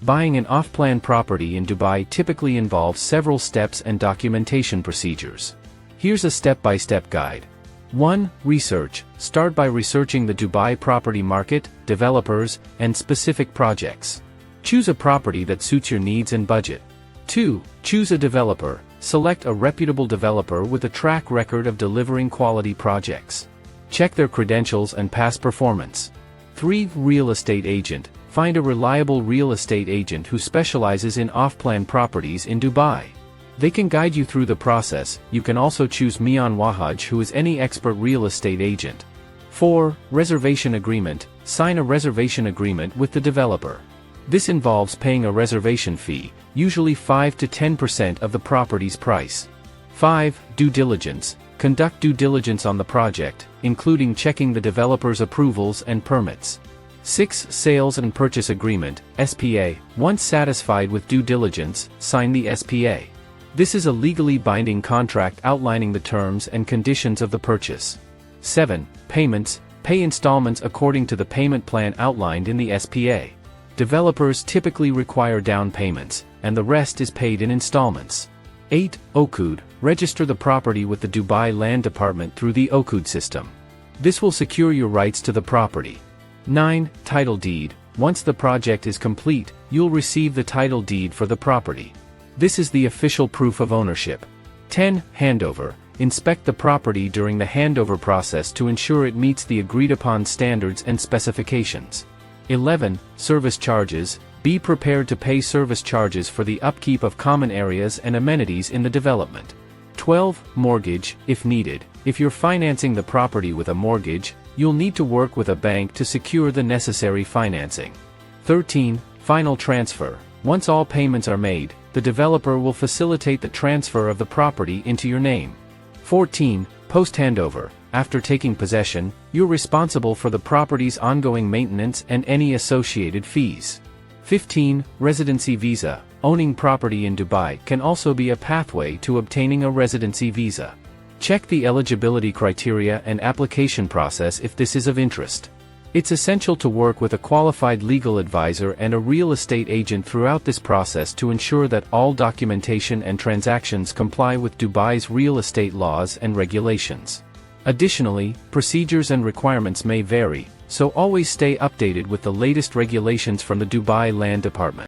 Buying an off-plan property in Dubai typically involves several steps and documentation procedures. Here's a step-by-step guide. 1. Research. Start by researching the Dubai property market, developers, and specific projects. Choose a property that suits your needs and budget. 2. Choose a developer. Select a reputable developer with a track record of delivering quality projects. Check their credentials and past performance. 3. Real estate agent. Find a reliable real estate agent who specializes in off-plan properties in Dubai. They can guide you through the process. You can also choose Mian Wahaj, who is any expert real estate agent. 4. Reservation agreement. Sign a reservation agreement with the developer. This involves paying a reservation fee, usually 5 to 10% of the property's price. 5. Due diligence. Conduct due diligence on the project, including checking the developer's approvals and permits. 6. Sales and purchase agreement, SPA. Once satisfied with due diligence, sign the SPA. This is a legally binding contract outlining the terms and conditions of the purchase. 7. Payments. Pay installments according to the payment plan outlined in the SPA. Developers typically require down payments, and the rest is paid in installments. 8. Okud. Register the property with the Dubai Land Department through the Okud system. This will secure your rights to the property. 9. Title deed. Once the project is complete, you'll receive the title deed for the property. This is the official proof of ownership. 10. Handover. Inspect the property during the handover process to ensure it meets the agreed-upon standards and specifications. 11. Service charges. Be prepared to pay service charges for the upkeep of common areas and amenities in the development. 12. Mortgage, if needed. If you're financing the property with a mortgage, you'll need to work with a bank to secure the necessary financing. 13. Final transfer. Once all payments are made, the developer will facilitate the transfer of the property into your name. 14. Post-handover. After taking possession, you're responsible for the property's ongoing maintenance and any associated fees. 15. Residency visa. Owning property in Dubai can also be a pathway to obtaining a residency visa. Check the eligibility criteria and application process if this is of interest. It's essential to work with a qualified legal advisor and a real estate agent throughout this process to ensure that all documentation and transactions comply with Dubai's real estate laws and regulations. Additionally, procedures and requirements may vary, so always stay updated with the latest regulations from the Dubai Land Department.